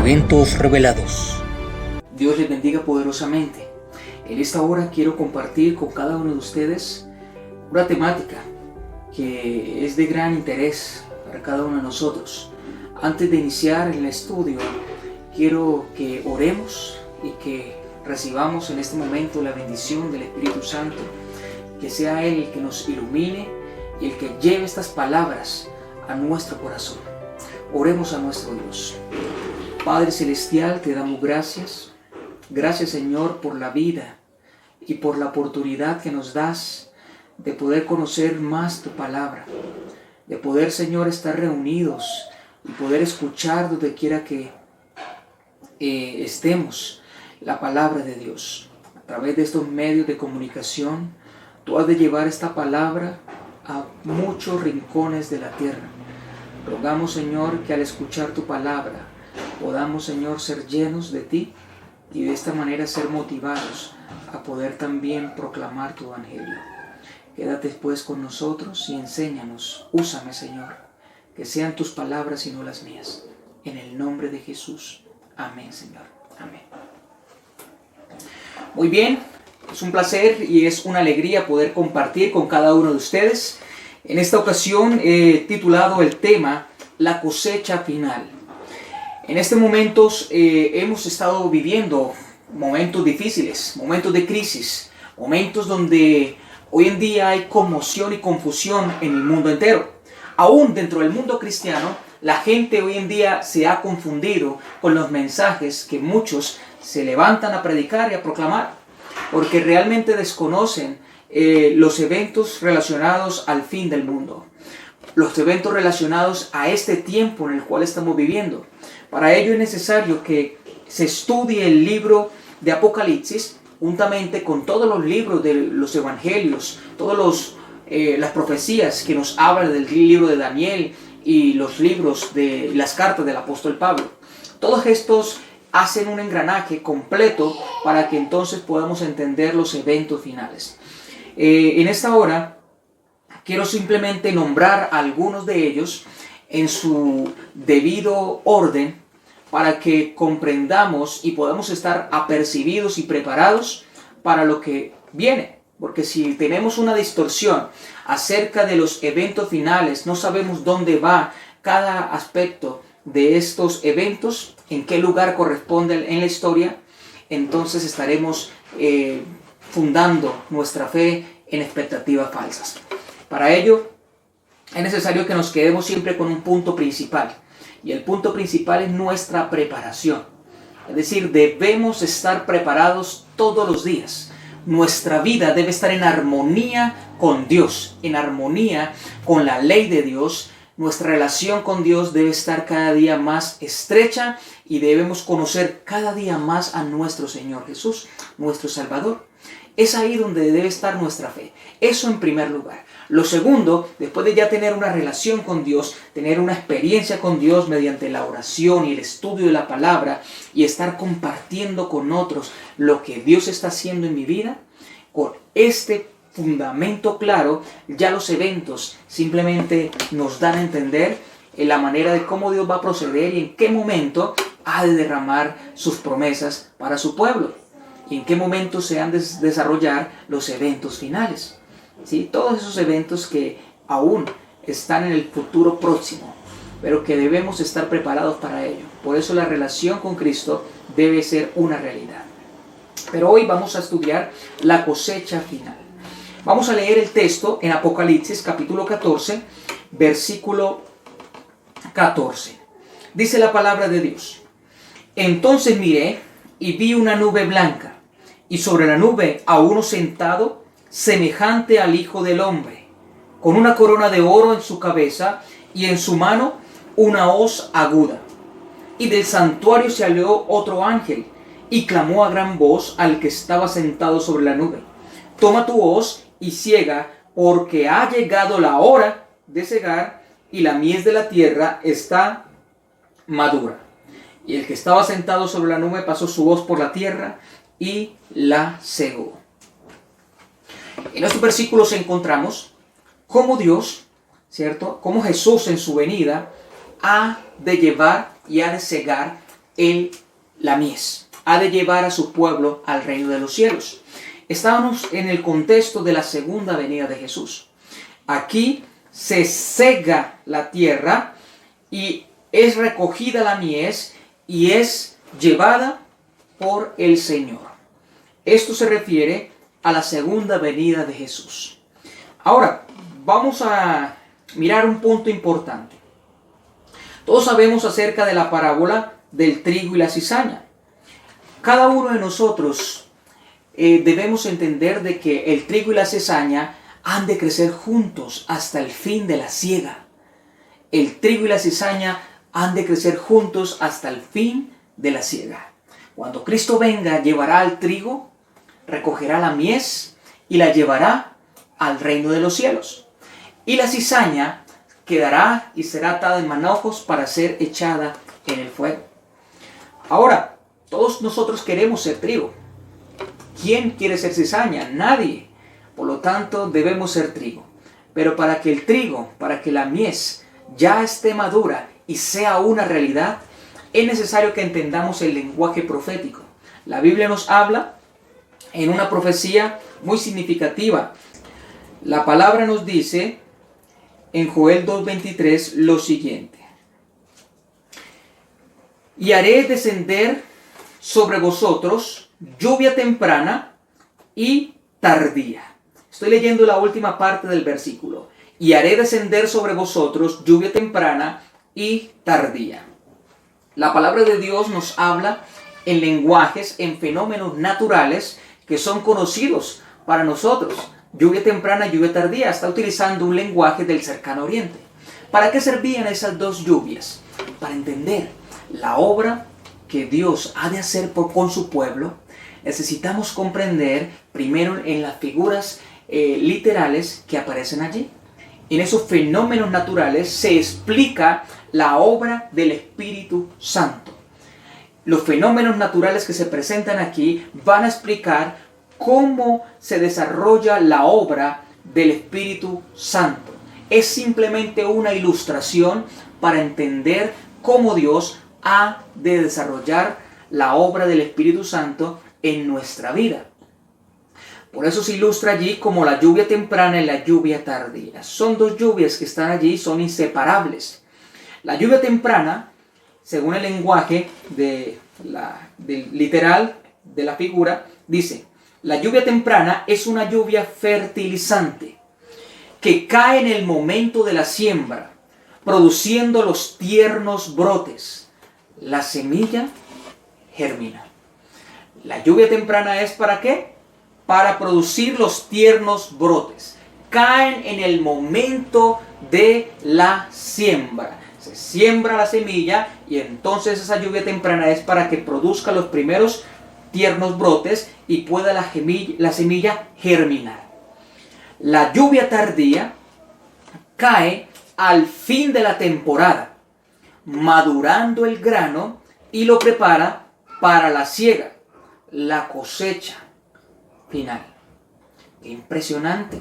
Eventos revelados. Dios les bendiga poderosamente. En esta hora quiero compartir con cada uno de ustedes una temática que es de gran interés para cada uno de nosotros. Antes de iniciar el estudio, quiero que oremos y que recibamos en este momento la bendición del Espíritu Santo, que sea Él el que nos ilumine y el que lleve estas palabras a nuestro corazón. Oremos a nuestro Dios. Padre Celestial, te damos gracias. Gracias, Señor, por la vida y por la oportunidad que nos das de poder conocer más tu palabra, de poder, Señor, estar reunidos y poder escuchar donde quiera que estemos la palabra de Dios. A través de estos medios de comunicación, tú has de llevar esta palabra a muchos rincones de la tierra. Rogamos, Señor, que al escuchar tu palabra podamos, Señor, ser llenos de ti y de esta manera ser motivados a poder también proclamar tu evangelio. Quédate pues con nosotros y enséñanos. Úsame, Señor, que sean tus palabras y no las mías. En el nombre de Jesús. Amén, Señor. Amén. Muy bien, es un placer y es una alegría poder compartir con cada uno de ustedes. En esta ocasión he titulado el tema La cosecha final. En estos momentos hemos estado viviendo momentos difíciles, momentos de crisis, momentos donde hoy en día hay conmoción y confusión en el mundo entero. Aún dentro del mundo cristiano, la gente hoy en día se ha confundido con los mensajes que muchos se levantan a predicar y a proclamar, porque realmente desconocen los eventos relacionados al fin del mundo, los eventos relacionados a este tiempo en el cual estamos viviendo. Para ello es necesario que se estudie el libro de Apocalipsis juntamente con todos los libros de los evangelios, todas las profecías que nos hablan del libro de Daniel y los libros de las cartas del apóstol Pablo. Todos estos hacen un engranaje completo para que entonces podamos entender los eventos finales. En esta hora quiero simplemente nombrar algunos de ellos en su debido orden para que comprendamos y podamos estar apercibidos y preparados para lo que viene. Porque si tenemos una distorsión acerca de los eventos finales, no sabemos dónde va cada aspecto de estos eventos, en qué lugar corresponde en la historia, entonces estaremos fundando nuestra fe en expectativas falsas. Para ello es necesario que nos quedemos siempre con un punto principal. Y el punto principal es nuestra preparación. Es decir, debemos estar preparados todos los días. Nuestra vida debe estar en armonía con Dios, en armonía con la ley de Dios. Nuestra relación con Dios debe estar cada día más estrecha y debemos conocer cada día más a nuestro Señor Jesús, nuestro Salvador. Es ahí donde debe estar nuestra fe. Eso en primer lugar. Lo segundo, después de ya tener una relación con Dios, tener una experiencia con Dios mediante la oración y el estudio de la palabra y estar compartiendo con otros lo que Dios está haciendo en mi vida, con este fundamento claro, ya los eventos simplemente nos dan a entender la manera de cómo Dios va a proceder y en qué momento ha de derramar sus promesas para su pueblo y en qué momento se han de desarrollar los eventos finales. ¿Sí? Todos esos eventos que aún están en el futuro próximo, pero que debemos estar preparados para ello. Por eso la relación con Cristo debe ser una realidad. Pero hoy vamos a estudiar la cosecha final. Vamos a leer el texto en Apocalipsis capítulo 14, versículo 14. Dice la palabra de Dios: Entonces miré y vi una nube blanca, y sobre la nube a uno sentado, semejante al Hijo del Hombre, con una corona de oro en su cabeza y en su mano una hoz aguda. Y del santuario se salió otro ángel y clamó a gran voz al que estaba sentado sobre la nube: Toma tu hoz y ciega, porque ha llegado la hora de cegar y la mies de la tierra está madura. Y el que estaba sentado sobre la nube pasó su hoz por la tierra y la cegó. En estos versículos encontramos cómo Dios, ¿cierto? Cómo Jesús en su venida ha de llevar y ha de cegar la mies. Ha de llevar a su pueblo al reino de los cielos. Estábamos en el contexto de la segunda venida de Jesús. Aquí se sega la tierra y es recogida la mies y es llevada por el Señor. Esto se refiere a la segunda venida de Jesús. Ahora, vamos a mirar un punto importante. Todos sabemos acerca de la parábola del trigo y la cizaña. Cada uno de nosotros debemos entender de que el trigo y la cizaña han de crecer juntos hasta el fin de la siega. El trigo y la cizaña han de crecer juntos hasta el fin de la siega. Cuando Cristo venga, llevará al trigo, recogerá la mies y la llevará al reino de los cielos. Y la cizaña quedará y será atada en manojos para ser echada en el fuego. Ahora, todos nosotros queremos ser trigo. ¿Quién quiere ser cizaña? Nadie. Por lo tanto, debemos ser trigo. Pero para que el trigo, para que la mies ya esté madura y sea una realidad, es necesario que entendamos el lenguaje profético. La Biblia nos habla en una profecía muy significativa. La palabra nos dice en Joel 2:23 lo siguiente: y haré descender sobre vosotros lluvia temprana y tardía. Estoy leyendo la última parte del versículo. Y haré descender sobre vosotros lluvia temprana y tardía. La palabra de Dios nos habla en lenguajes, en fenómenos naturales que son conocidos para nosotros. Lluvia temprana, lluvia tardía. Está utilizando un lenguaje del cercano oriente. ¿Para qué servían esas dos lluvias? Para entender la obra que Dios ha de hacer con su pueblo. Necesitamos comprender primero en las figuras literales que aparecen allí. En esos fenómenos naturales se explica la obra del Espíritu Santo. Los fenómenos naturales que se presentan aquí van a explicar cómo se desarrolla la obra del Espíritu Santo. Es simplemente una ilustración para entender cómo Dios ha de desarrollar la obra del Espíritu Santo en nuestra vida. Por eso se ilustra allí como la lluvia temprana y la lluvia tardía. Son dos lluvias que están allí, son inseparables. La lluvia temprana, según el lenguaje del literal de la figura, dice: la lluvia temprana es una lluvia fertilizante que cae en el momento de la siembra, produciendo los tiernos brotes. La semilla germina. La lluvia temprana es ¿para qué? Para producir los tiernos brotes. Caen en el momento de la siembra. Se siembra la semilla y entonces esa lluvia temprana es para que produzca los primeros tiernos brotes y pueda la semilla germinar. La lluvia tardía cae al fin de la temporada, madurando el grano y lo prepara para la siega, la cosecha final. Impresionante.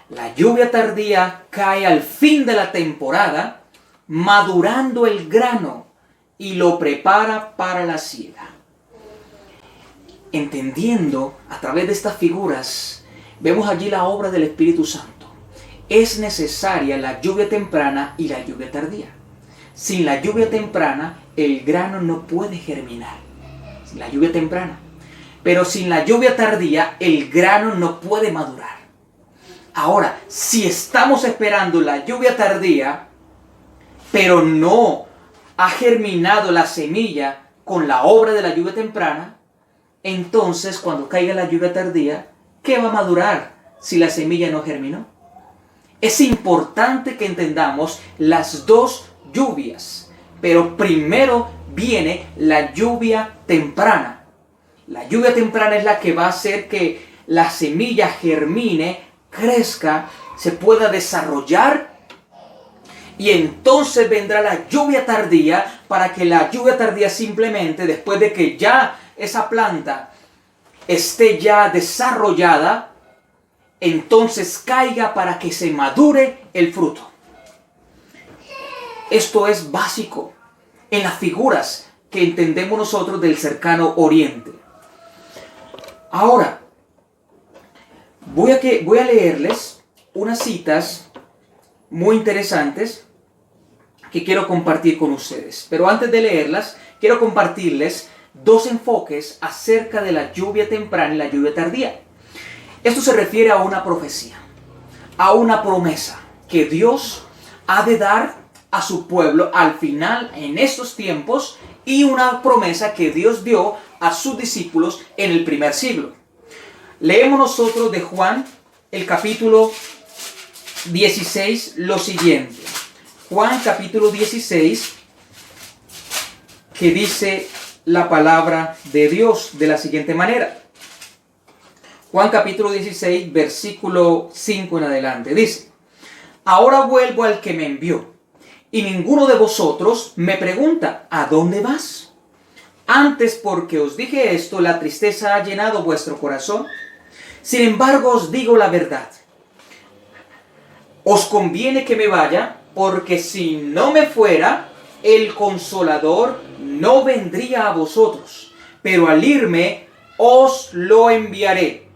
La lluvia tardía cae al fin de la temporada, madurando el grano y lo prepara para la siega. Entendiendo a través de estas figuras, vemos allí la obra del Espíritu Santo. Es necesaria la lluvia temprana y la lluvia tardía. Sin la lluvia temprana, el grano no puede germinar. Sin la lluvia temprana. Pero sin la lluvia tardía, el grano no puede madurar. Ahora, si estamos esperando la lluvia tardía, pero no ha germinado la semilla con la obra de la lluvia temprana, entonces cuando caiga la lluvia tardía, ¿qué va a madurar si la semilla no germinó? Es importante que entendamos las dos lluvias, pero primero viene la lluvia temprana. La lluvia temprana es la que va a hacer que la semilla germine, crezca, se pueda desarrollar, y entonces vendrá la lluvia tardía para que la lluvia tardía simplemente, después de que ya esa planta esté ya desarrollada, entonces caiga para que se madure el fruto. Esto es básico en las figuras que entendemos nosotros del cercano oriente. Ahora, voy a leerles unas citas muy interesantes que quiero compartir con ustedes. Pero antes de leerlas, quiero compartirles dos enfoques acerca de la lluvia temprana y la lluvia tardía. Esto se refiere a una profecía, a una promesa que Dios ha de dar a su pueblo al final en estos tiempos, y una promesa que Dios dio a sus discípulos en el primer siglo. Leemos nosotros de Juan el capítulo 16 lo siguiente. Juan capítulo 16, que dice la palabra de Dios de la siguiente manera. Juan capítulo 16, versículo 5 en adelante. Dice: ahora vuelvo al que me envió, y ninguno de vosotros me pregunta, ¿a dónde vas? Antes, porque os dije esto, la tristeza ha llenado vuestro corazón. Sin embargo, os digo la verdad. Os conviene que me vaya, porque si no me fuera, el Consolador no vendría a vosotros. Pero al irme, os lo enviaré.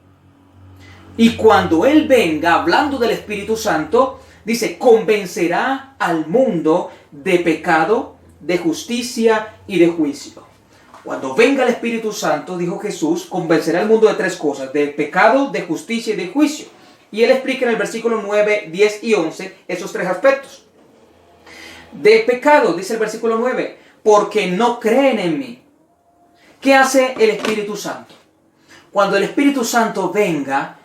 Y cuando Él venga, hablando del Espíritu Santo, dice, convencerá al mundo de pecado, de justicia y de juicio. Cuando venga el Espíritu Santo, dijo Jesús, convencerá al mundo de tres cosas: de pecado, de justicia y de juicio. Y Él explica en el versículo 9, 10 y 11 esos tres aspectos. De pecado, dice el versículo 9, porque no creen en mí. ¿Qué hace el Espíritu Santo? Cuando el Espíritu Santo venga,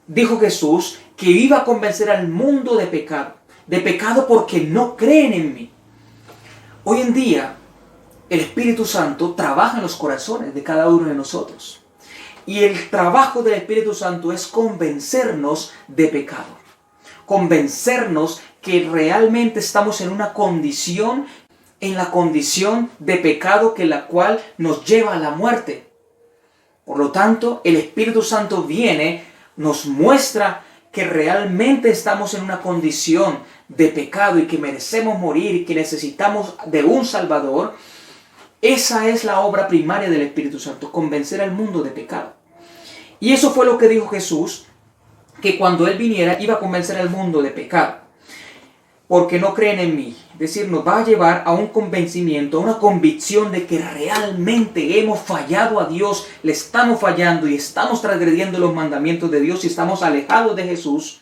dijo Jesús que iba a convencer al mundo de pecado. De pecado porque no creen en mí. Hoy en día, el Espíritu Santo trabaja en los corazones de cada uno de nosotros. Y el trabajo del Espíritu Santo es convencernos de pecado. Convencernos que realmente estamos en una condición, en la condición de pecado, que la cual nos lleva a la muerte. Por lo tanto, el Espíritu Santo viene, nos muestra que realmente estamos en una condición de pecado y que merecemos morir y que necesitamos de un Salvador. Esa es la obra primaria del Espíritu Santo, convencer al mundo de pecado. Y eso fue lo que dijo Jesús, que cuando Él viniera iba a convencer al mundo de pecado, porque no creen en mí. Es decir, nos va a llevar a un convencimiento, a una convicción de que realmente hemos fallado a Dios, le estamos fallando y estamos transgrediendo los mandamientos de Dios y estamos alejados de Jesús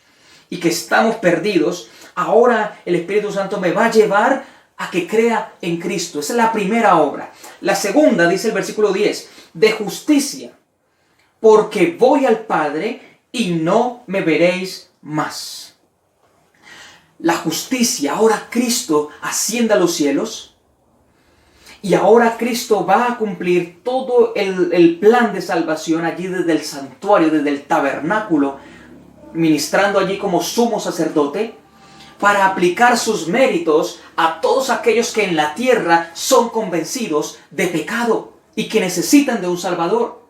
y que estamos perdidos. Ahora el Espíritu Santo me va a llevar a que crea en Cristo. Esa es la primera obra. La segunda, dice el versículo 10, de justicia, porque voy al Padre y no me veréis más. La justicia, ahora Cristo asciende a los cielos y ahora Cristo va a cumplir todo el plan de salvación allí desde el santuario, desde el tabernáculo, ministrando allí como sumo sacerdote, para aplicar sus méritos a todos aquellos que en la tierra son convencidos de pecado y que necesitan de un Salvador.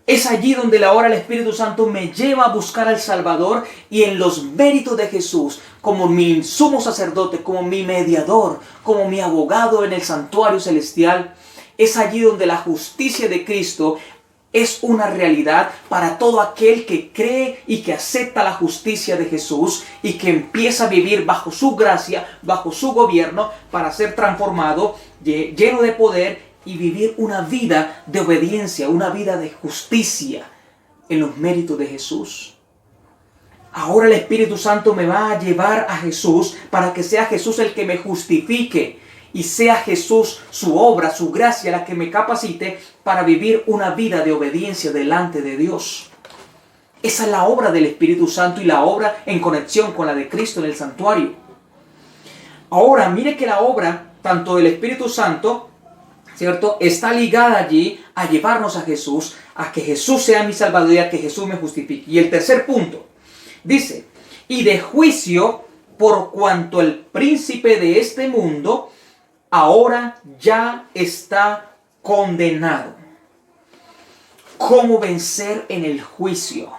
Es allí donde ahora el Espíritu Santo me lleva a buscar al Salvador, y en los méritos de Jesús, como mi sumo sacerdote, como mi mediador, como mi abogado en el santuario celestial, es allí donde la justicia de Cristo es una realidad para todo aquel que cree y que acepta la justicia de Jesús y que empieza a vivir bajo su gracia, bajo su gobierno, para ser transformado, lleno de poder y vivir una vida de obediencia, una vida de justicia en los méritos de Jesús. Ahora el Espíritu Santo me va a llevar a Jesús para que sea Jesús el que me justifique y sea Jesús, su obra, su gracia, la que me capacite para vivir una vida de obediencia delante de Dios. Esa es la obra del Espíritu Santo y la obra en conexión con la de Cristo en el santuario. Ahora, mire que la obra, tanto del Espíritu Santo, ¿cierto?, está ligada allí a llevarnos a Jesús, a que Jesús sea mi Salvador y a que Jesús me justifique. Y el tercer punto dice, y de juicio, por cuanto el príncipe de este mundo ahora ya está condenado. ¿Cómo vencer en el juicio?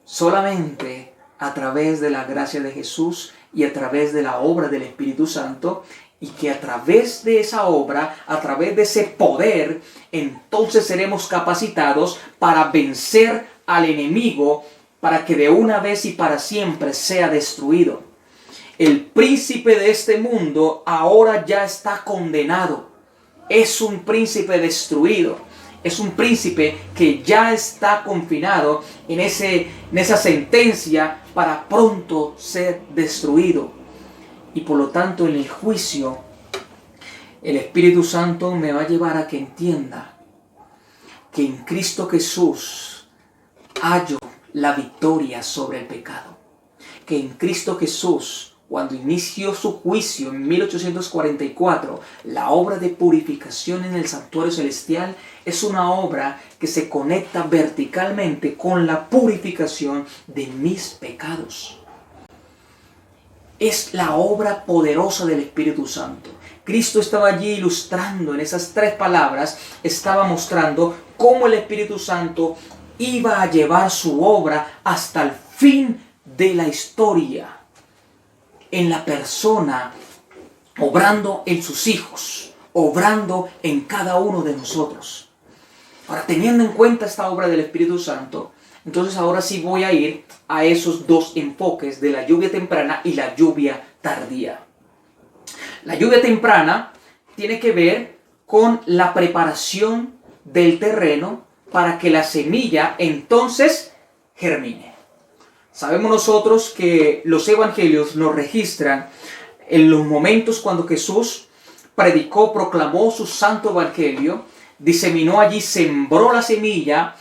Solamente a través de la gracia de Jesús y a través de la obra del Espíritu Santo y que a través de esa obra, a través de ese poder, entonces seremos capacitados para vencer al enemigo, para que de una vez y para siempre sea destruido. El príncipe de este mundo ahora ya está condenado. Es un príncipe destruido. Es un príncipe que ya está confinado en esa sentencia para pronto ser destruido. Y por lo tanto, en el juicio, el Espíritu Santo me va a llevar a que entienda que en Cristo Jesús hallo la victoria sobre el pecado. Que en Cristo Jesús, cuando inició su juicio en 1844, la obra de purificación en el santuario celestial es una obra que se conecta verticalmente con la purificación de mis pecados. Es la obra poderosa del Espíritu Santo. Cristo estaba allí ilustrando en esas 3 palabras, estaba mostrando cómo el Espíritu Santo iba a llevar su obra hasta el fin de la historia, en la persona, obrando en sus hijos, obrando en cada uno de nosotros. Ahora, teniendo en cuenta esta obra del Espíritu Santo, entonces ahora sí voy a ir a esos 2 enfoques de la lluvia temprana y la lluvia tardía. La lluvia temprana tiene que ver con la preparación del terreno para que la semilla entonces germine. Sabemos nosotros que los evangelios nos registran en los momentos cuando Jesús predicó, proclamó su santo evangelio, diseminó allí, sembró la semilla,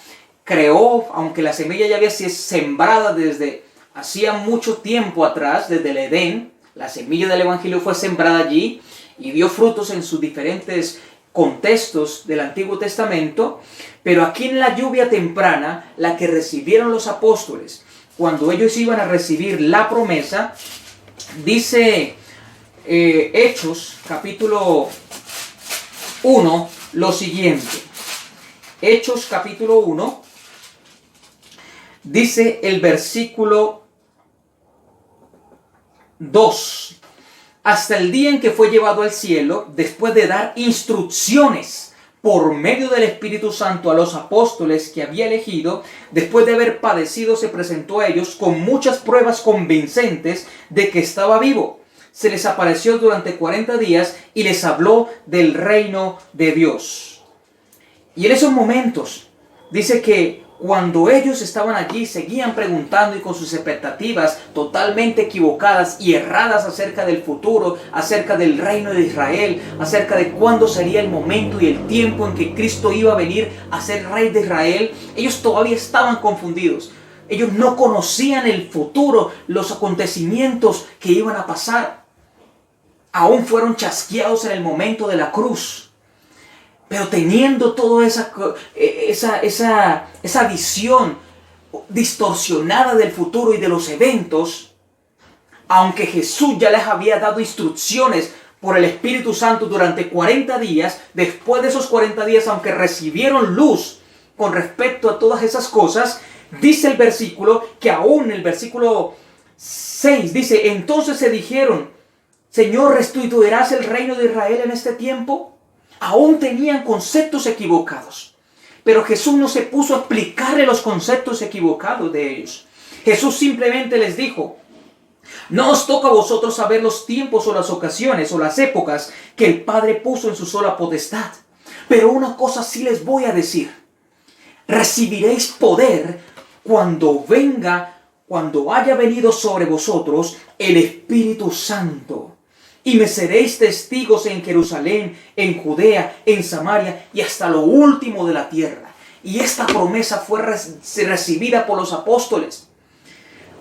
creó, aunque la semilla ya había sido sembrada desde hacía mucho tiempo atrás, desde el Edén, la semilla del evangelio fue sembrada allí y dio frutos en sus diferentes contextos del Antiguo Testamento, pero aquí en la lluvia temprana, la que recibieron los apóstoles, cuando ellos iban a recibir la promesa, dice Hechos capítulo 1 lo siguiente. Hechos capítulo 1 dice el versículo 2. Hasta el día en que fue llevado al cielo, después de dar instrucciones por medio del Espíritu Santo a los apóstoles que había elegido, después de haber padecido, se presentó a ellos con muchas pruebas convincentes de que estaba vivo. Se les apareció durante 40 días y les habló del reino de Dios. Y en esos momentos dice que cuando ellos estaban allí, seguían preguntando y con sus expectativas totalmente equivocadas y erradas acerca del futuro, acerca del reino de Israel, acerca de cuándo sería el momento y el tiempo en que Cristo iba a venir a ser rey de Israel, ellos todavía estaban confundidos. Ellos no conocían el futuro, los acontecimientos que iban a pasar. Aún fueron chasqueados en el momento de la cruz. Pero teniendo toda esa visión distorsionada del futuro y de los eventos, aunque Jesús ya les había dado instrucciones por el Espíritu Santo durante 40 días, después de esos 40 días, aunque recibieron luz con respecto a todas esas cosas, dice el versículo, que aún el versículo 6 dice, entonces se dijeron, Señor, ¿restituirás el reino de Israel en este tiempo? Aún tenían conceptos equivocados. Pero Jesús no se puso a explicarle los conceptos equivocados de ellos. Jesús simplemente les dijo, no os toca a vosotros saber los tiempos o las ocasiones o las épocas que el Padre puso en su sola potestad. Pero una cosa sí les voy a decir. Recibiréis poder cuando haya venido sobre vosotros el Espíritu Santo. Y me seréis testigos en Jerusalén, en Judea, en Samaria y hasta lo último de la tierra. Y esta promesa fue recibida por los apóstoles,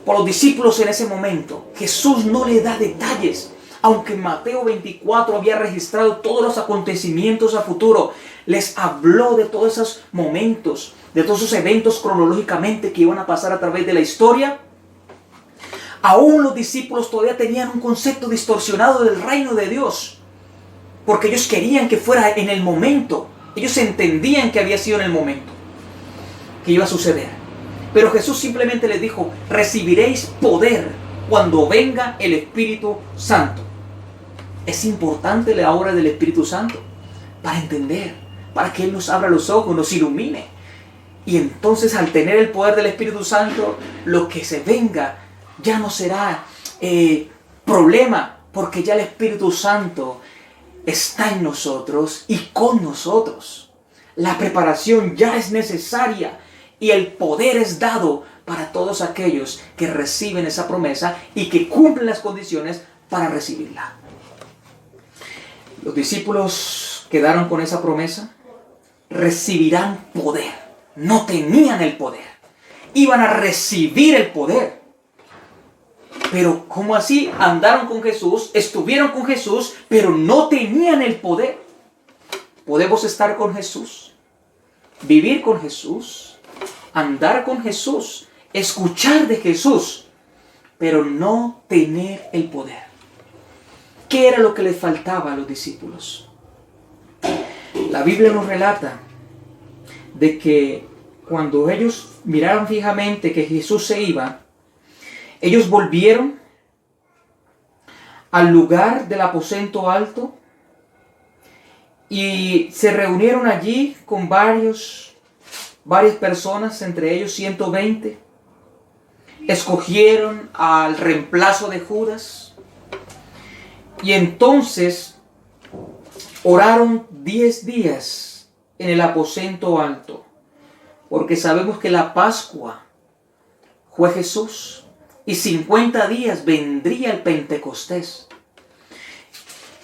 por los discípulos en ese momento. Jesús no le da detalles, aunque en Mateo 24 había registrado todos los acontecimientos a futuro. Les habló de todos esos momentos, de todos esos eventos cronológicamente que iban a pasar a través de la historia. Aún los discípulos todavía tenían un concepto distorsionado del reino de Dios, porque ellos querían que fuera en el momento. Ellos entendían que había sido en el momento que iba a suceder. Pero Jesús simplemente les dijo, recibiréis poder cuando venga el Espíritu Santo. Es importante la obra del Espíritu Santo para entender, para que Él nos abra los ojos, nos ilumine. Y entonces, al tener el poder del Espíritu Santo, lo que se venga ya no será problema, porque ya el Espíritu Santo está en nosotros y con nosotros. La preparación ya es necesaria y el poder es dado para todos aquellos que reciben esa promesa y que cumplen las condiciones para recibirla. Los discípulos quedaron con esa promesa. Recibirán poder. No tenían el poder. Iban a recibir el poder. Pero ¿cómo así? Andaron con Jesús, estuvieron con Jesús, pero no tenían el poder. Podemos estar con Jesús, vivir con Jesús, andar con Jesús, escuchar de Jesús, pero no tener el poder. ¿Qué era lo que les faltaba a los discípulos? La Biblia nos relata de que cuando ellos miraron fijamente que Jesús se iba, ellos volvieron al lugar del aposento alto y se reunieron allí con varias personas, entre ellos 120. Escogieron al reemplazo de Judas y entonces oraron 10 días en el aposento alto, porque sabemos que la Pascua fue Jesús y 50 días vendría el Pentecostés.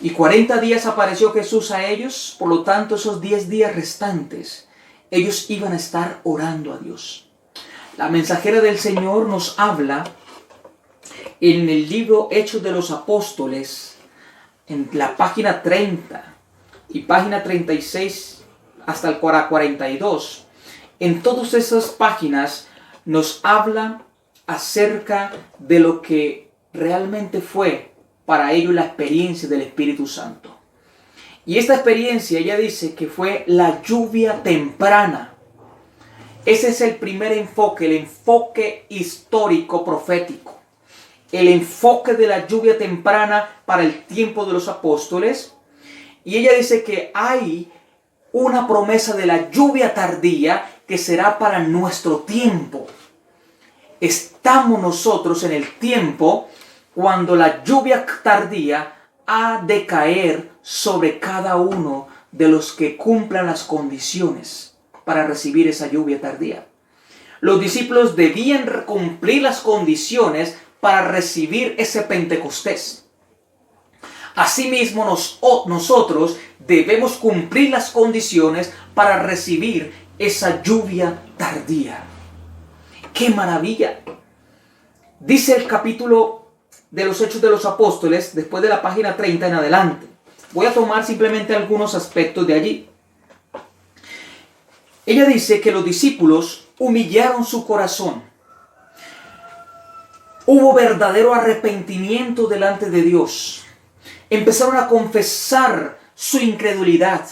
Y 40 días apareció Jesús a ellos, por lo tanto esos 10 días restantes, ellos iban a estar orando a Dios. La mensajera del Señor nos habla en el libro Hechos de los Apóstoles, en la página 30 y página 36 hasta el 42. En todas esas páginas nos habla acerca de lo que realmente fue para ellos la experiencia del Espíritu Santo. Y esta experiencia, ella dice que fue la lluvia temprana. Ese es el primer enfoque, el enfoque histórico profético. El enfoque de la lluvia temprana para el tiempo de los apóstoles. Y ella dice que hay una promesa de la lluvia tardía que será para nuestro tiempo. Estamos nosotros en el tiempo cuando la lluvia tardía ha de caer sobre cada uno de los que cumplan las condiciones para recibir esa lluvia tardía. Los discípulos debían cumplir las condiciones para recibir ese Pentecostés. Asimismo, nosotros debemos cumplir las condiciones para recibir esa lluvia tardía. ¡Qué maravilla! Dice el capítulo de los Hechos de los Apóstoles, después de la página 30 en adelante. Voy a tomar simplemente algunos aspectos de allí. Ella dice que los discípulos humillaron su corazón. Hubo verdadero arrepentimiento delante de Dios. Empezaron a confesar su incredulidad,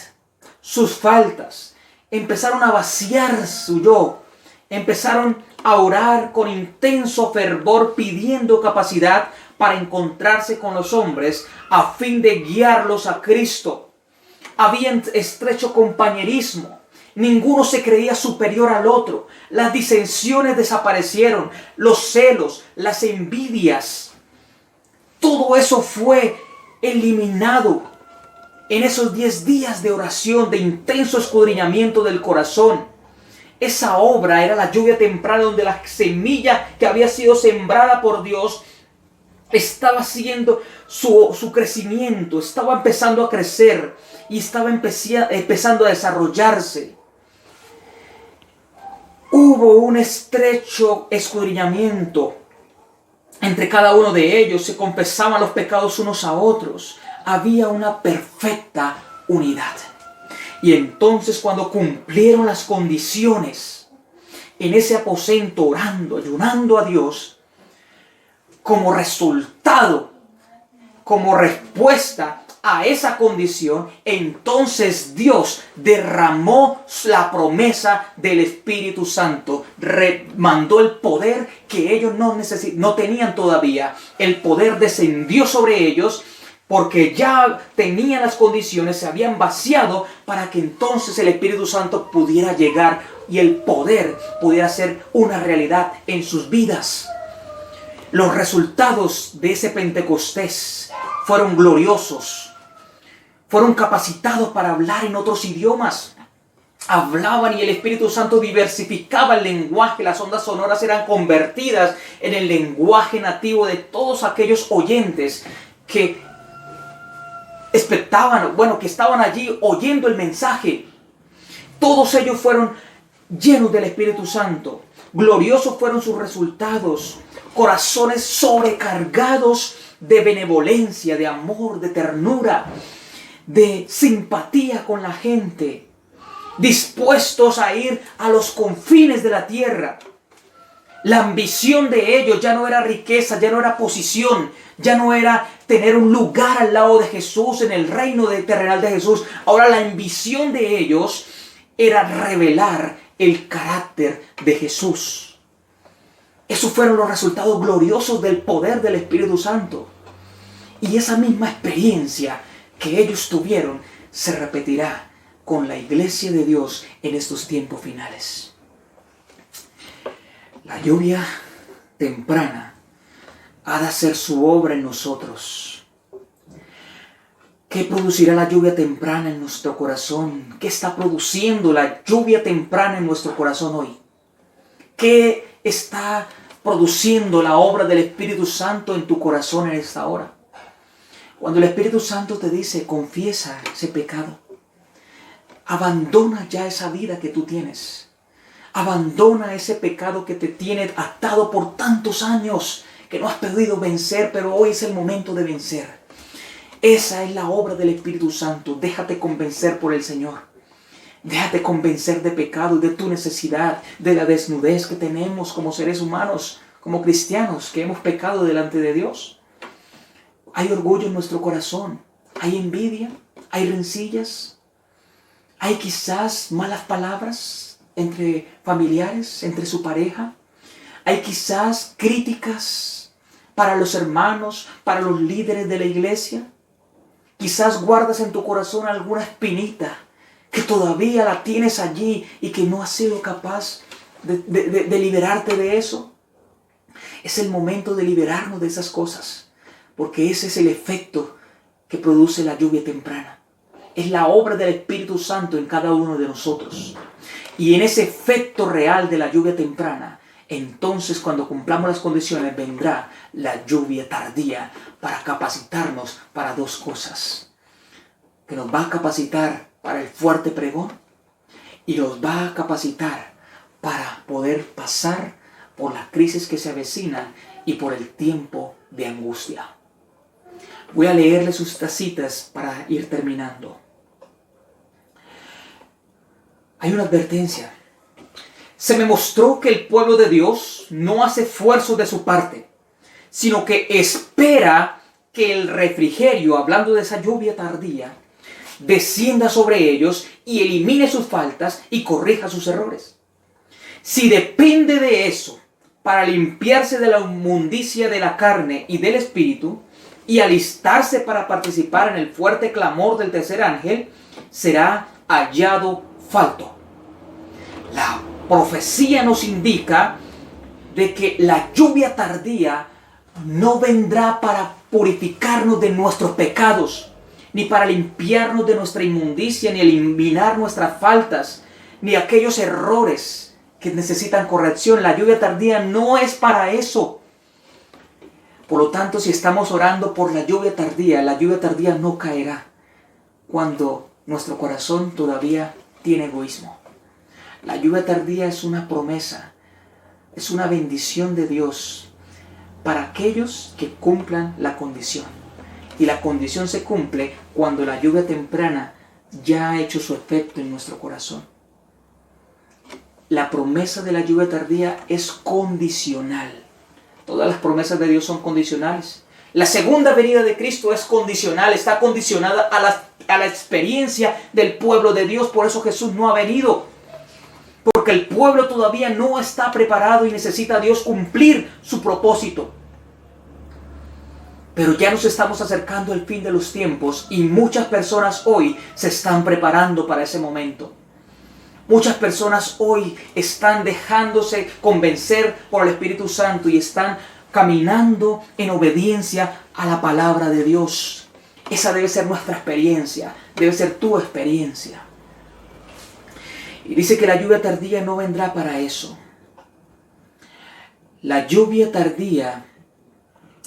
sus faltas. Empezaron a vaciar su yo. Empezaron a orar con intenso fervor pidiendo capacidad para encontrarse con los hombres a fin de guiarlos a Cristo. Había estrecho compañerismo. Ninguno se creía superior al otro. Las disensiones desaparecieron. Los celos, las envidias. Todo eso fue eliminado en esos 10 días de oración, de intenso escudriñamiento del corazón. Esa obra era la lluvia temprana donde la semilla que había sido sembrada por Dios estaba haciendo su crecimiento, estaba empezando a crecer y estaba empezando a desarrollarse. Hubo un estrecho escudriñamiento entre cada uno de ellos, se confesaban los pecados unos a otros, había una perfecta unidad. Y entonces cuando cumplieron las condiciones en ese aposento orando, ayunando a Dios, como resultado, como respuesta a esa condición, entonces Dios derramó la promesa del Espíritu Santo, mandó el poder que ellos no tenían todavía. El poder descendió sobre ellos porque ya tenían las condiciones, se habían vaciado para que entonces el Espíritu Santo pudiera llegar y el poder pudiera ser una realidad en sus vidas. Los resultados de ese Pentecostés fueron gloriosos. Fueron capacitados para hablar en otros idiomas. Hablaban y el Espíritu Santo diversificaba el lenguaje. Las ondas sonoras eran convertidas en el lenguaje nativo de todos aquellos oyentes que expectaban, que estaban allí oyendo el mensaje. Todos ellos fueron llenos del Espíritu Santo. Gloriosos fueron sus resultados. Corazones sobrecargados de benevolencia, de amor, de ternura, de simpatía con la gente, dispuestos a ir a los confines de la tierra. La ambición de ellos ya no era riqueza, ya no era posición, ya no era tener un lugar al lado de Jesús en el reino terrenal de Jesús. Ahora la ambición de ellos era revelar el carácter de Jesús. Esos fueron los resultados gloriosos del poder del Espíritu Santo. Y esa misma experiencia que ellos tuvieron se repetirá con la iglesia de Dios en estos tiempos finales. La lluvia temprana ha de hacer su obra en nosotros. ¿Qué producirá la lluvia temprana en nuestro corazón? ¿Qué está produciendo la lluvia temprana en nuestro corazón hoy? ¿Qué está produciendo la obra del Espíritu Santo en tu corazón en esta hora? Cuando el Espíritu Santo te dice, confiesa ese pecado, abandona ya esa vida que tú tienes, abandona ese pecado que te tiene atado por tantos años, que no has podido vencer, pero hoy es el momento de vencer. Esa es la obra del Espíritu Santo. Déjate convencer por el Señor. Déjate convencer de pecado y de tu necesidad, de la desnudez que tenemos como seres humanos, como cristianos, que hemos pecado delante de Dios. Hay orgullo en nuestro corazón, hay envidia, hay rencillas, hay quizás malas palabras entre familiares, entre su pareja. Hay quizás críticas para los hermanos, para los líderes de la iglesia. Quizás guardas en tu corazón alguna espinita que todavía la tienes allí y que no has sido capaz de liberarte de eso. Es el momento de liberarnos de esas cosas, porque ese es el efecto que produce la lluvia temprana. Es la obra del Espíritu Santo en cada uno de nosotros. Y en ese efecto real de la lluvia temprana, entonces cuando cumplamos las condiciones, vendrá la lluvia tardía para capacitarnos para dos cosas. Que nos va a capacitar para el fuerte pregón y nos va a capacitar para poder pasar por la crisis que se avecina y por el tiempo de angustia. Voy a leerles estas citas para ir terminando. Hay una advertencia. Se me mostró que el pueblo de Dios no hace esfuerzo de su parte, sino que espera que el refrigerio, hablando de esa lluvia tardía, descienda sobre ellos y elimine sus faltas y corrija sus errores. Si depende de eso para limpiarse de la inmundicia de la carne y del espíritu y alistarse para participar en el fuerte clamor del tercer ángel, será hallado falto. La profecía nos indica de que la lluvia tardía no vendrá para purificarnos de nuestros pecados, ni para limpiarnos de nuestra inmundicia, ni eliminar nuestras faltas, ni aquellos errores que necesitan corrección. La lluvia tardía no es para eso. Por lo tanto, si estamos orando por la lluvia tardía no caerá cuando nuestro corazón todavía tiene egoísmo. La lluvia tardía es una promesa, es una bendición de Dios para aquellos que cumplan la condición. Y la condición se cumple cuando la lluvia temprana ya ha hecho su efecto en nuestro corazón. La promesa de la lluvia tardía es condicional. Todas las promesas de Dios son condicionales. La segunda venida de Cristo es condicional, está condicionada a la experiencia del pueblo de Dios. Por eso Jesús no ha venido. Porque el pueblo todavía no está preparado y necesita a Dios cumplir su propósito. Pero ya nos estamos acercando al fin de los tiempos y muchas personas hoy se están preparando para ese momento. Muchas personas hoy están dejándose convencer por el Espíritu Santo y están caminando en obediencia a la palabra de Dios. Esa debe ser nuestra experiencia, debe ser tu experiencia. Y dice que la lluvia tardía no vendrá para eso. La lluvia tardía,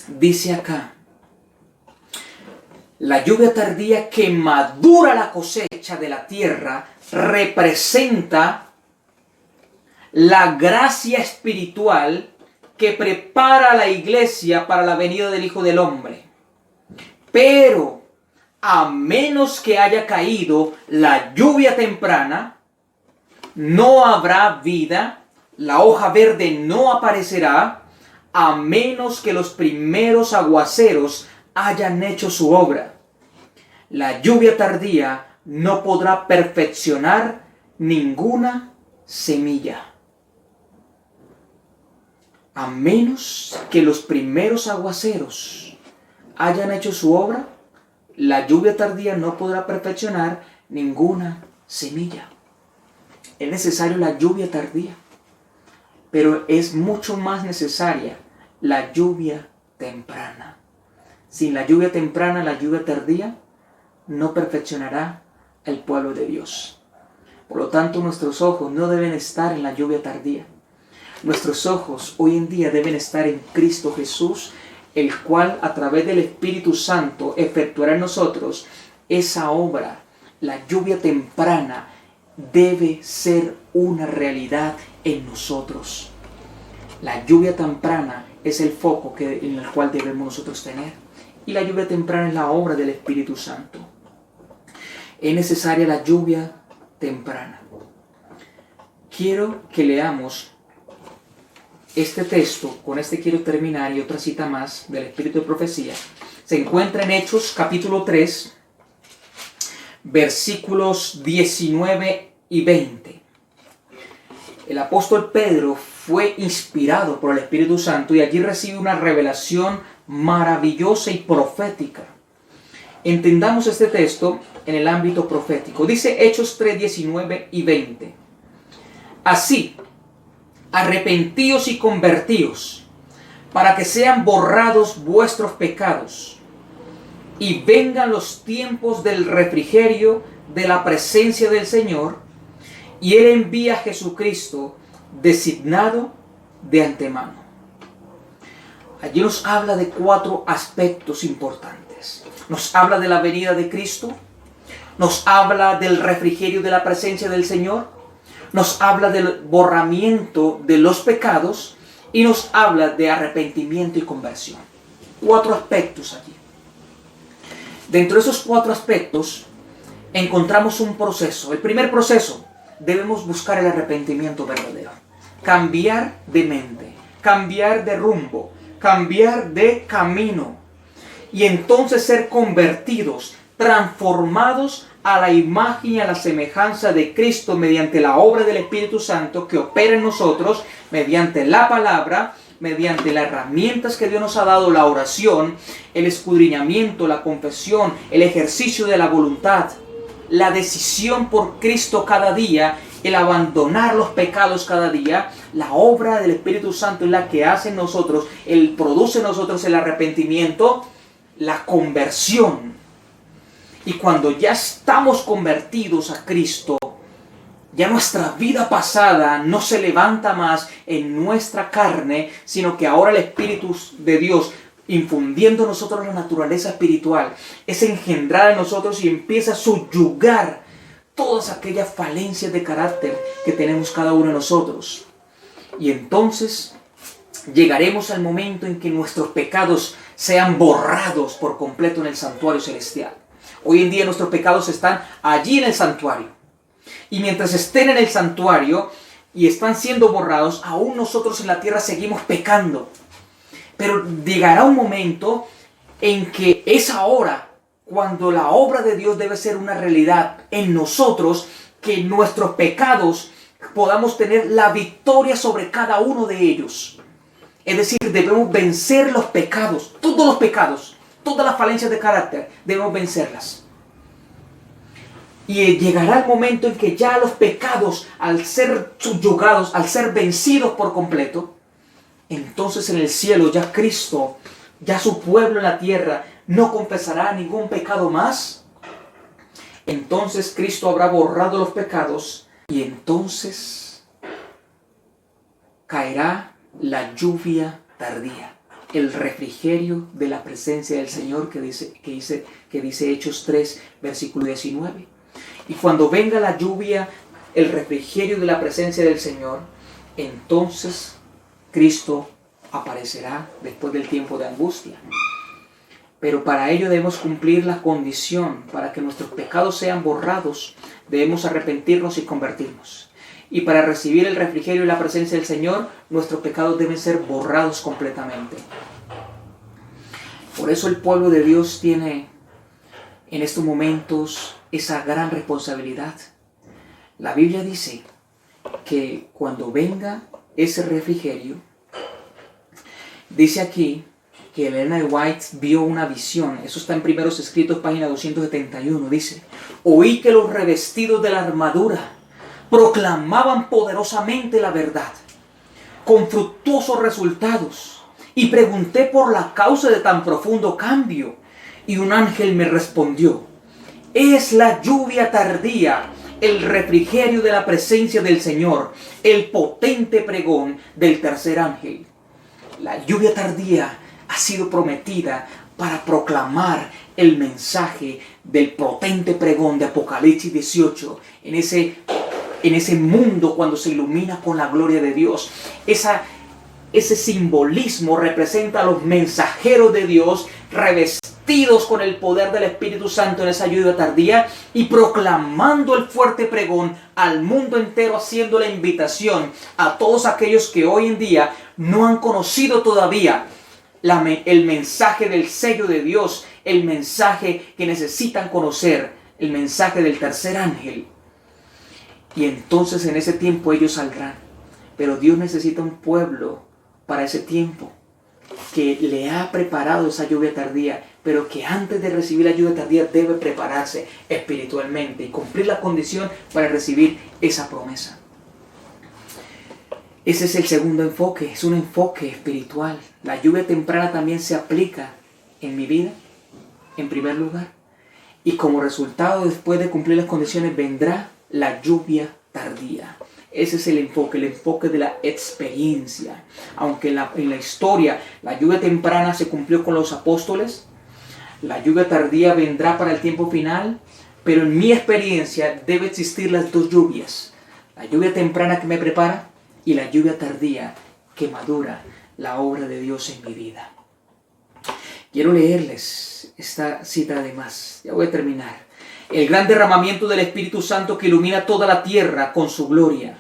dice acá, la lluvia tardía que madura la cosecha de la tierra representa la gracia espiritual que prepara a la iglesia para la venida del Hijo del Hombre. Pero a menos que haya caído la lluvia temprana, no habrá vida, la hoja verde no aparecerá, a menos que los primeros aguaceros hayan hecho su obra. La lluvia tardía no podrá perfeccionar ninguna semilla. A menos que los primeros aguaceros hayan hecho su obra, la lluvia tardía no podrá perfeccionar ninguna semilla. Es necesario la lluvia tardía, pero es mucho más necesaria la lluvia temprana. Sin la lluvia temprana, la lluvia tardía no perfeccionará el pueblo de Dios. Por lo tanto, nuestros ojos no deben estar en la lluvia tardía. Nuestros ojos hoy en día deben estar en Cristo Jesús, el cual a través del Espíritu Santo efectuará en nosotros esa obra. La lluvia temprana debe ser una realidad en nosotros. La lluvia temprana es el foco en el cual debemos nosotros tener. Y la lluvia temprana es la obra del Espíritu Santo. Es necesaria la lluvia temprana. Quiero que leamos este texto, con este quiero terminar, y otra cita más del Espíritu de Profecía. Se encuentra en Hechos capítulo 3, versículos 19 y 20. El apóstol Pedro fue inspirado por el Espíritu Santo y allí recibe una revelación maravillosa y profética. Entendamos este texto en el ámbito profético. Dice Hechos 3, 19 y 20. Así, arrepentíos y convertíos, para que sean borrados vuestros pecados, y vengan los tiempos del refrigerio de la presencia del Señor, y Él envía a Jesucristo, designado de antemano. Allí nos habla de 4 aspectos importantes. Nos habla de la venida de Cristo, nos habla del refrigerio de la presencia del Señor, nos habla del borramiento de los pecados y nos habla de arrepentimiento y conversión. 4 aspectos allí. Dentro de esos 4 aspectos encontramos un proceso. El primer proceso, debemos buscar el arrepentimiento verdadero. Cambiar de mente, cambiar de rumbo, cambiar de camino. Y entonces ser convertidos, transformados a la imagen y a la semejanza de Cristo mediante la obra del Espíritu Santo que opera en nosotros, mediante la palabra, mediante las herramientas que Dios nos ha dado, la oración, el escudriñamiento, la confesión, el ejercicio de la voluntad, la decisión por Cristo cada día, el abandonar los pecados cada día. La obra del Espíritu Santo es la que hace en nosotros, Él produce en nosotros el arrepentimiento, la conversión. Y cuando ya estamos convertidos a Cristo, ya nuestra vida pasada no se levanta más en nuestra carne, sino que ahora el Espíritu de Dios, infundiendo en nosotros la naturaleza espiritual, es engendrada en nosotros y empieza a subyugar todas aquellas falencias de carácter que tenemos cada uno de nosotros. Y entonces llegaremos al momento en que nuestros pecados sean borrados por completo en el santuario celestial. Hoy en día nuestros pecados están allí en el santuario. Y mientras estén en el santuario y están siendo borrados, aún nosotros en la tierra seguimos pecando. Pero llegará un momento en que es ahora cuando la obra de Dios debe ser una realidad en nosotros, que nuestros pecados podamos tener la victoria sobre cada uno de ellos. Es decir, debemos vencer los pecados, todos los pecados. todas las falencias de carácter, debemos vencerlas. Y llegará el momento en que ya los pecados, al ser subyugados, al ser vencidos por completo, entonces en el cielo ya Cristo, ya su pueblo en la tierra, no confesará ningún pecado más. Entonces Cristo habrá borrado los pecados y entonces caerá la lluvia tardía, el refrigerio de la presencia del Señor que dice Hechos 3, versículo 19. Y cuando venga la lluvia, el refrigerio de la presencia del Señor, entonces Cristo aparecerá después del tiempo de angustia. Pero para ello debemos cumplir la condición. Para que nuestros pecados sean borrados, debemos arrepentirnos y convertirnos. Y para recibir el refrigerio y la presencia del Señor, nuestros pecados deben ser borrados completamente. Por eso el pueblo de Dios tiene en estos momentos esa gran responsabilidad. La Biblia dice que cuando venga ese refrigerio, dice aquí que Elena White vio una visión. Eso está en Primeros Escritos, página 271. Dice: oí que los revestidos de la armadura proclamaban poderosamente la verdad, con fructuosos resultados, y pregunté por la causa de tan profundo cambio, y un ángel me respondió: es la lluvia tardía, el refrigerio de la presencia del Señor, el potente pregón del tercer ángel. La lluvia tardía ha sido prometida para proclamar el mensaje del potente pregón de Apocalipsis 18 en ese mundo cuando se ilumina con la gloria de Dios. Ese simbolismo representa a los mensajeros de Dios revestidos con el poder del Espíritu Santo en esa lluvia tardía y proclamando el fuerte pregón al mundo entero, haciendo la invitación a todos aquellos que hoy en día no han conocido todavía el mensaje del sello de Dios, el mensaje que necesitan conocer, el mensaje del tercer ángel. Y entonces en ese tiempo ellos saldrán. Pero Dios necesita un pueblo para ese tiempo, que le ha preparado esa lluvia tardía, pero que antes de recibir la lluvia tardía debe prepararse espiritualmente y cumplir la condición para recibir esa promesa. Ese es el segundo enfoque, es un enfoque espiritual. La lluvia temprana también se aplica en mi vida, en primer lugar. Y como resultado, después de cumplir las condiciones, vendrá la lluvia tardía. Ese es el enfoque de la experiencia. Aunque en la historia la lluvia temprana se cumplió con los apóstoles, la lluvia tardía vendrá para el tiempo final, pero en mi experiencia debe existir las dos lluvias. La lluvia temprana que me prepara y la lluvia tardía que madura la obra de Dios en mi vida. Quiero leerles esta cita además. Ya voy a terminar. El gran derramamiento del Espíritu Santo que ilumina toda la tierra con su gloria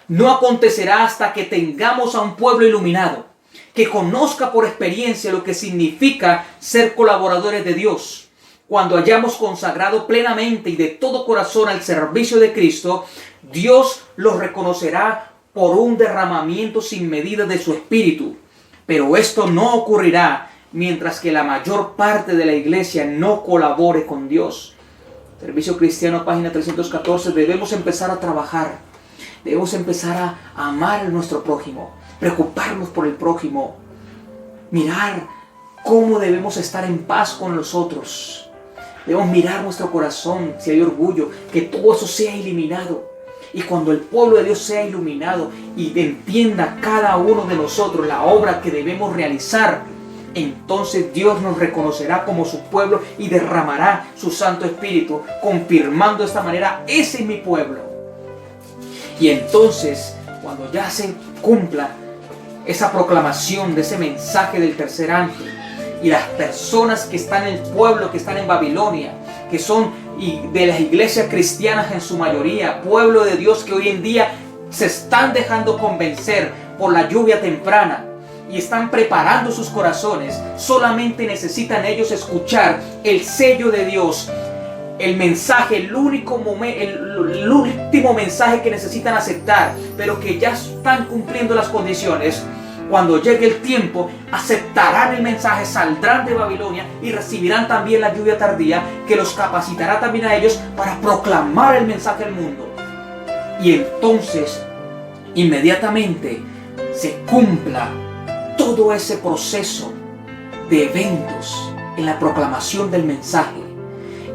no acontecerá hasta que tengamos a un pueblo iluminado, que conozca por experiencia lo que significa ser colaboradores de Dios. Cuando hayamos consagrado plenamente y de todo corazón al servicio de Cristo, Dios los reconocerá por un derramamiento sin medida de su Espíritu. Pero esto no ocurrirá mientras que la mayor parte de la iglesia no colabore con Dios. Servicio Cristiano, página 314. Debemos empezar a trabajar. Debemos empezar a amar a nuestro prójimo, preocuparnos por el prójimo, mirar cómo debemos estar en paz con los otros. Debemos mirar nuestro corazón, si hay orgullo, que todo eso sea eliminado. Y cuando el pueblo de Dios sea iluminado y entienda cada uno de nosotros la obra que debemos realizar, entonces Dios nos reconocerá como su pueblo y derramará su Santo Espíritu, confirmando de esta manera: ese es mi pueblo. Y entonces, cuando ya se cumpla esa proclamación de ese mensaje del tercer ángel, y las personas que están en el pueblo, que están en Babilonia, que son de las iglesias cristianas en su mayoría, pueblo de Dios que hoy en día se están dejando convencer por la lluvia temprana y están preparando sus corazones, solamente necesitan ellos escuchar el sello de Dios, el mensaje, el último mensaje que necesitan aceptar, pero que ya están cumpliendo las condiciones. cuando llegue el tiempo, aceptarán el mensaje, saldrán de Babilonia y recibirán también la lluvia tardía, que los capacitará también a ellos para proclamar el mensaje al mundo. Y entonces, inmediatamente, se cumpla todo ese proceso de eventos en la proclamación del mensaje.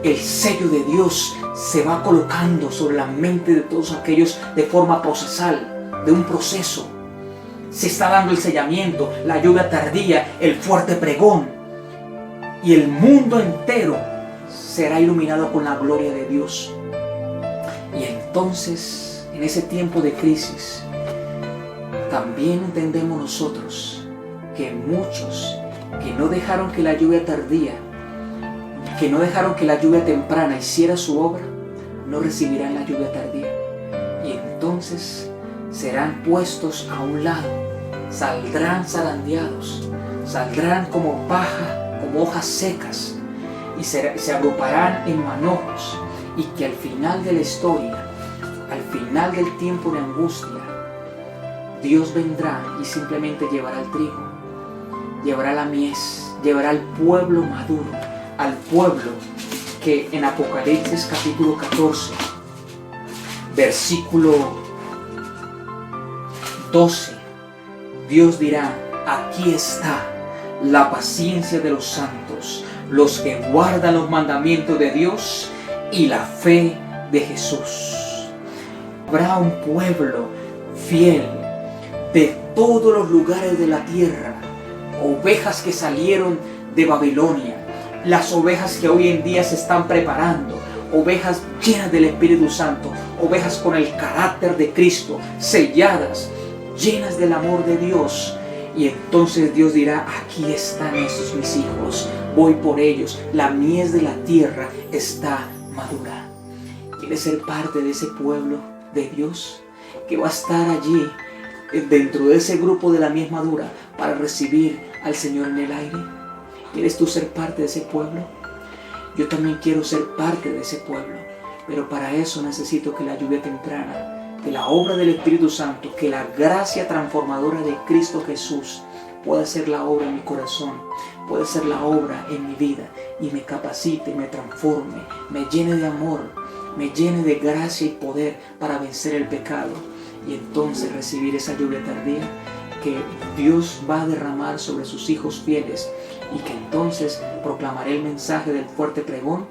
El sello de Dios se va colocando sobre la mente de todos aquellos de forma procesal, de un proceso. Se está dando el sellamiento, la lluvia tardía, el fuerte pregón. Y el mundo entero será iluminado con la gloria de Dios. Y entonces, en ese tiempo de crisis, también entendemos nosotros que muchos que no dejaron que la lluvia tardía, que no dejaron que la lluvia temprana hiciera su obra, no recibirán la lluvia tardía. Y entonces serán puestos a un lado, saldrán zarandeados, saldrán como paja, como hojas secas, y se agruparán en manojos, y que al final de la historia, al final del tiempo de angustia, Dios vendrá y simplemente llevará el trigo, llevará la mies, llevará al pueblo maduro, al pueblo que en Apocalipsis capítulo 14, versículo 12, Dios dirá: aquí está la paciencia de los santos, los que guardan los mandamientos de Dios y la fe de Jesús. Habrá un pueblo fiel de todos los lugares de la tierra, ovejas que salieron de Babilonia, las ovejas que hoy en día se están preparando, ovejas llenas del Espíritu Santo, ovejas con el carácter de Cristo, selladas, llenas del amor de Dios. Y entonces Dios dirá: aquí están esos mis hijos, voy por ellos, la mies de la tierra está madura. ¿Quieres ser parte de ese pueblo de Dios que va a estar allí dentro de ese grupo de la mies madura para recibir al Señor en el aire? ¿Quieres tú ser parte de ese pueblo? Yo también quiero ser parte de ese pueblo, pero para eso necesito que la lluvia temprana, que la obra del Espíritu Santo, que la gracia transformadora de Cristo Jesús pueda hacer la obra en mi corazón, pueda hacer la obra en mi vida y me capacite, me transforme, me llene de amor, me llene de gracia y poder para vencer el pecado y entonces recibir esa lluvia tardía que Dios va a derramar sobre sus hijos fieles, y que entonces proclamaré el mensaje del fuerte pregón,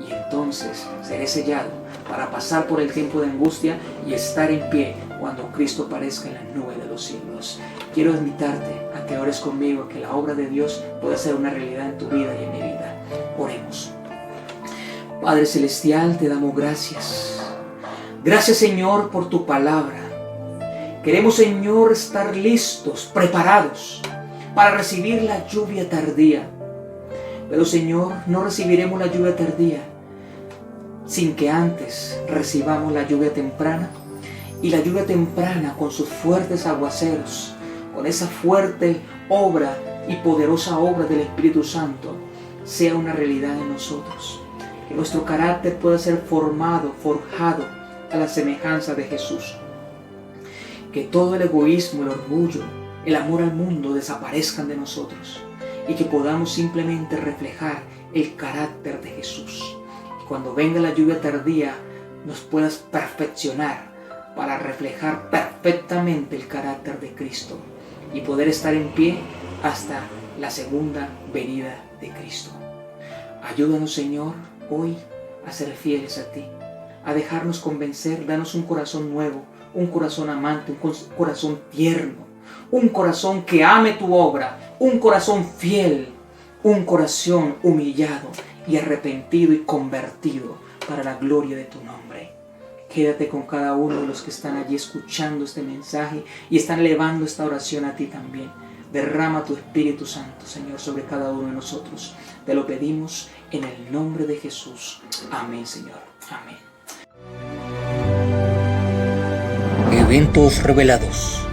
y entonces seré sellado para pasar por el tiempo de angustia y estar en pie cuando Cristo aparezca en la nube de los siglos. Quiero invitarte a que ores conmigo, a que la obra de Dios pueda ser una realidad en tu vida y en mi vida. Oremos. Padre Celestial, te damos gracias. Gracias, Señor, por tu palabra. Queremos, Señor, estar listos, preparados para recibir la lluvia tardía. Pero, Señor, no recibiremos la lluvia tardía sin que antes recibamos la lluvia temprana. Y la lluvia temprana, con sus fuertes aguaceros, con esa fuerte obra y poderosa obra del Espíritu Santo, sea una realidad en nosotros. Que nuestro carácter pueda ser formado, forjado a la semejanza de Jesús. Que todo el egoísmo, el orgullo, el amor al mundo desaparezcan de nosotros y que podamos simplemente reflejar el carácter de Jesús. Y cuando venga la lluvia tardía, nos puedas perfeccionar para reflejar perfectamente el carácter de Cristo y poder estar en pie hasta la segunda venida de Cristo. Ayúdanos, Señor, hoy a ser fieles a ti, a dejarnos convencer. Danos un corazón nuevo, un corazón amante, un corazón tierno, un corazón que ame tu obra, un corazón fiel, un corazón humillado y arrepentido y convertido para la gloria de tu nombre. Quédate con cada uno de los que están allí escuchando este mensaje y están elevando esta oración a ti también. Derrama tu Espíritu Santo, Señor, sobre cada uno de nosotros. Te lo pedimos en el nombre de Jesús. Amén, Señor. Amén. Eventos revelados.